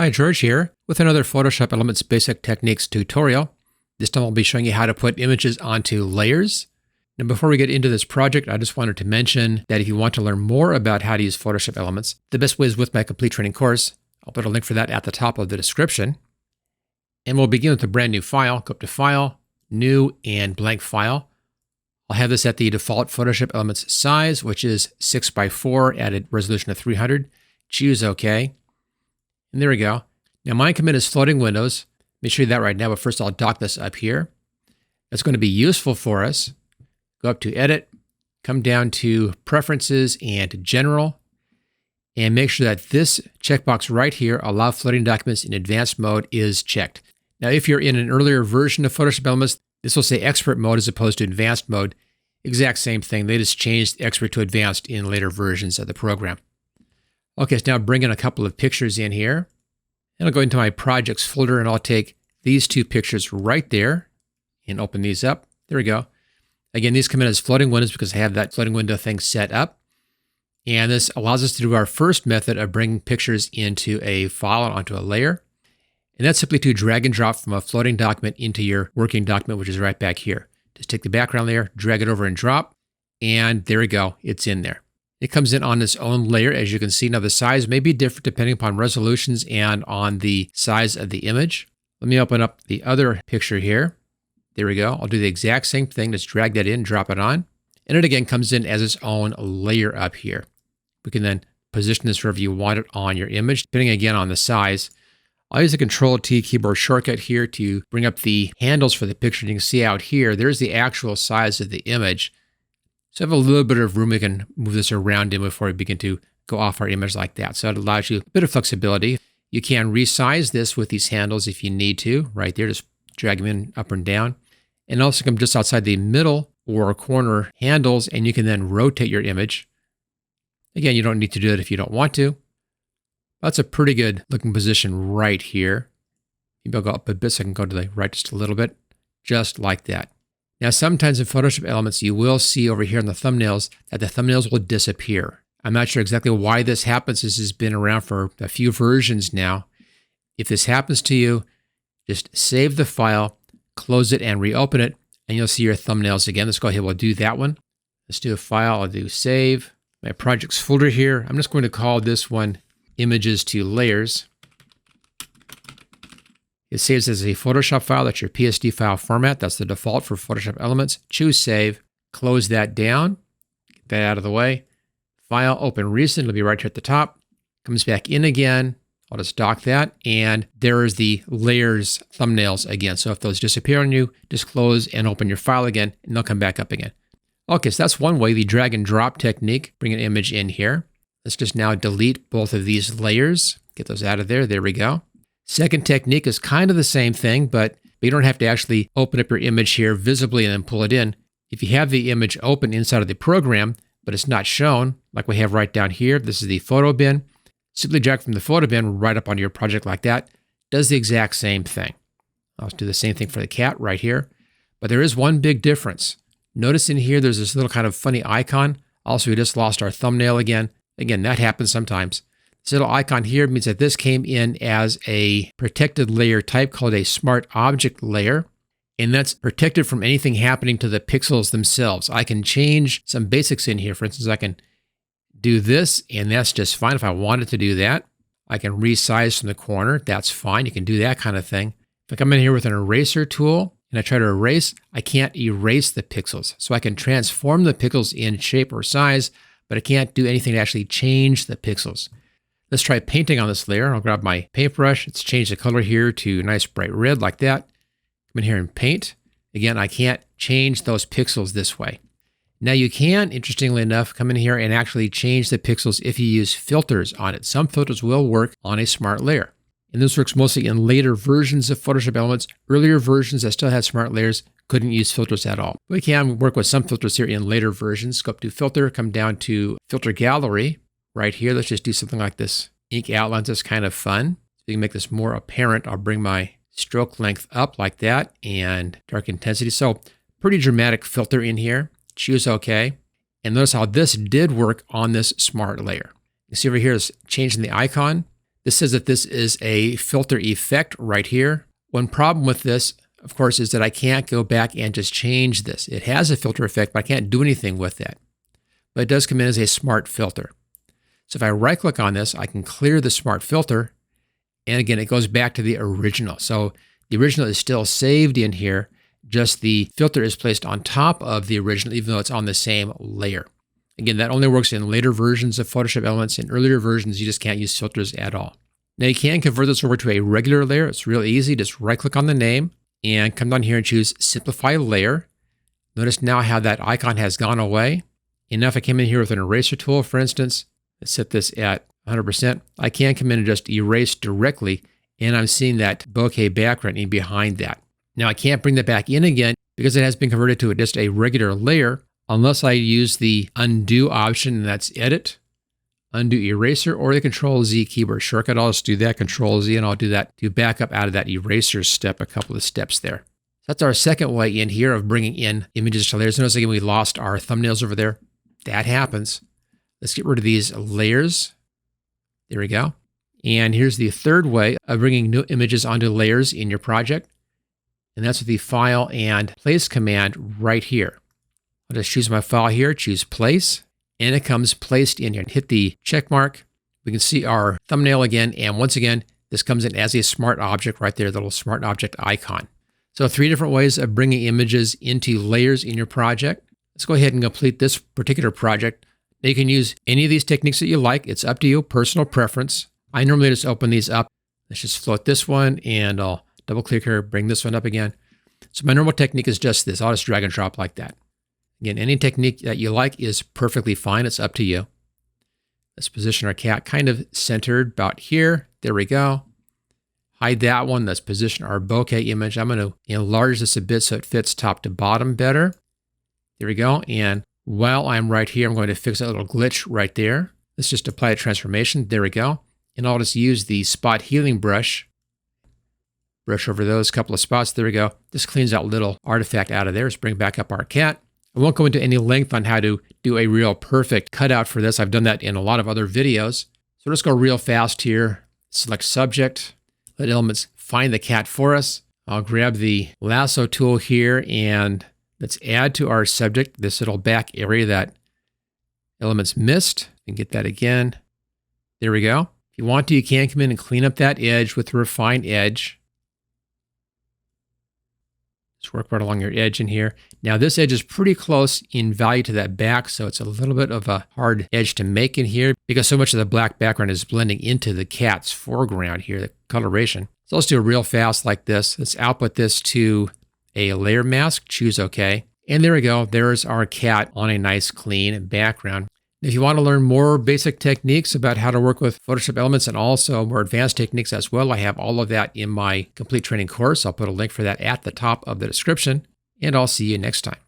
Hi, George here with another Photoshop Elements Basic Techniques tutorial. This time I'll be showing you how to put images onto layers. Now before we get into this project, I just wanted to mention that if you want to learn more about how to use Photoshop Elements, the best way is with my complete training course. I'll put a link for that at the top of the description. And we'll begin with a brand new file. Go up to File, New, and Blank File. I'll have this at the default Photoshop Elements size, which is 6x4 at a resolution of 300. Choose OK. And there we go. Now my commit is floating windows. Let me show you that right now, but first I'll dock this up here. That's going to be useful for us. Go up to Edit, come down to Preferences and General, and make sure that this checkbox right here, Allow Floating Documents in Advanced Mode, is checked. Now if you're in an earlier version of Photoshop Elements, this will say Expert Mode as opposed to Advanced Mode. Exact same thing. They just changed Expert to Advanced in later versions of the program. Okay, so now bring in a couple of pictures in here. And I'll go into my projects folder and I'll take these two pictures right there and open these up. There we go. Again, these come in as floating windows because I have that floating window thing set up. And this allows us to do our first method of bringing pictures into a file and onto a layer. And that's simply to drag and drop from a floating document into your working document, which is right back here. Just take the background layer, drag it over and drop, and there we go, it's in there. It comes in on its own layer, as you can see. Now the size may be different depending upon resolutions and on the size of the image. Let me open up the other picture here. There we go. I'll do the exact same thing. Just drag that in, drop it on. And it again comes in as its own layer up here. We can then position this wherever you want it on your image, depending again on the size. I'll use the Control-T keyboard shortcut here to bring up the handles for the picture. You can see out here, there's the actual size of the image. So I have a little bit of room we can move this around in before we begin to go off our image like that. So it allows you a bit of flexibility. You can resize this with these handles if you need to, right there. Just drag them in up and down. And also come just outside the middle or corner handles, and you can then rotate your image. Again, you don't need to do it if you don't want to. That's a pretty good looking position right here. Maybe I'll go up a bit so I can go to the right just a little bit, just like that. Now, sometimes in Photoshop Elements, you will see over here in the thumbnails that the thumbnails will disappear. I'm not sure exactly why this happens. This has been around for a few versions now. If this happens to you, just save the file, close it, and reopen it, and you'll see your thumbnails again. Let's go ahead. We'll do that one. Let's do a file. I'll do Save. My projects folder here. I'm just going to call this one Images to Layers. It saves as a Photoshop file. That's your PSD file format. That's the default for Photoshop Elements. Choose Save. Close that down. Get that out of the way. File, Open Recent. It'll be right here at the top. Comes back in again. I'll just dock that. And there is the layers thumbnails again. So if those disappear on you, just close and open your file again, and they'll come back up again. Okay, so that's one way, the drag and drop technique. Bring an image in here. Let's just now delete both of these layers. Get those out of there. There we go. Second technique is kind of the same thing, but you don't have to actually open up your image here visibly and then pull it in. If you have the image open inside of the program, but it's not shown, like we have right down here, this is the photo bin. Simply drag from the photo bin right up onto your project like that. Does the exact same thing. I'll do the same thing for the cat right here. But there is one big difference. Notice in here, there's this little kind of funny icon. Also, we just lost our thumbnail again. Again, that happens sometimes. This little icon here means that this came in as a protected layer type called a Smart Object layer. And that's protected from anything happening to the pixels themselves. I can change some basics in here. For instance, I can do this, and that's just fine if I wanted to do that. I can resize from the corner. That's fine. You can do that kind of thing. If I come in here with an eraser tool and I try to erase, I can't erase the pixels. So I can transform the pixels in shape or size, but I can't do anything to actually change the pixels. Let's try painting on this layer. I'll grab my paintbrush. Let's change the color here to a nice bright red like that. Come in here and paint. Again, I can't change those pixels this way. Now you can, interestingly enough, come in here and actually change the pixels if you use filters on it. Some filters will work on a smart layer. And this works mostly in later versions of Photoshop Elements. Earlier versions that still had smart layers couldn't use filters at all. We can work with some filters here in later versions. Go up to Filter, come down to Filter Gallery. Right here, let's just do something like this. Ink outlines is kind of fun. So you can make this more apparent. I'll bring my stroke length up like that and dark intensity. So pretty dramatic filter in here. Choose OK. And notice how this did work on this smart layer. You see over here is changing the icon. This says that this is a filter effect right here. One problem with this, of course, is that I can't go back and just change this. It has a filter effect, but I can't do anything with that. But it does come in as a smart filter. So if I right-click on this, I can clear the smart filter. And again, it goes back to the original. So the original is still saved in here, just the filter is placed on top of the original, even though it's on the same layer. Again, that only works in later versions of Photoshop Elements. In earlier versions, you just can't use filters at all. Now you can convert this over to a regular layer. It's real easy. Just right-click on the name and come down here and choose Simplify Layer. Notice now how that icon has gone away. And now if I came in here with an eraser tool, for instance, let's set this at 100%, I can come in and just erase directly, and I'm seeing that bokeh background in behind that. Now I can't bring that back in again because it has been converted to just a regular layer, unless I use the undo option, and that's edit, undo eraser, or the Control-Z keyboard shortcut. I'll just do that, Control-Z, and I'll do that to back up out of that eraser step, a couple of steps there. That's our second way in here of bringing in images to layers. Notice again, we lost our thumbnails over there. That happens. Let's get rid of these layers. There we go. And here's the third way of bringing new images onto layers in your project. And that's with the File and Place command right here. I'll just choose my file here, choose Place, and it comes placed in here. Hit the check mark. We can see our thumbnail again. And once again, this comes in as a smart object right there, the little smart object icon. So 3 different ways of bringing images into layers in your project. Let's go ahead and complete this particular project. Now you can use any of these techniques that you like. It's up to you, personal preference. I normally just open these up. Let's just float this one, and I'll double click here, bring this one up again. So my normal technique is just this. I'll just drag and drop like that. Again, any technique that you like is perfectly fine. It's up to you. Let's position our cat kind of centered about here. There we go. Hide that one. Let's position our bokeh image. I'm going to enlarge this a bit so it fits top to bottom better. There we go. And while I'm right here, I'm going to fix that little glitch right there. Let's just apply a transformation. There we go. And I'll just use the spot healing brush. Brush over those couple of spots. There we go. This cleans that little artifact out of there. Let's bring back up our cat. I won't go into any length on how to do a real perfect cutout for this. I've done that in a lot of other videos. So let's go real fast here. Select Subject. Let Elements find the cat for us. I'll grab the lasso tool here and let's add to our subject this little back area that Elements missed. And get that again. There we go. If you want to, you can come in and clean up that edge with the Refine Edge. Just work right along your edge in here. Now this edge is pretty close in value to that back, so it's a little bit of a hard edge to make in here because so much of the black background is blending into the cat's foreground here, the coloration. So let's do it real fast like this. Let's output this to a layer mask, choose OK. And there we go. There's our cat on a nice clean background. If you want to learn more basic techniques about how to work with Photoshop Elements and also more advanced techniques as well, I have all of that in my complete training course. I'll put a link for that at the top of the description, and I'll see you next time.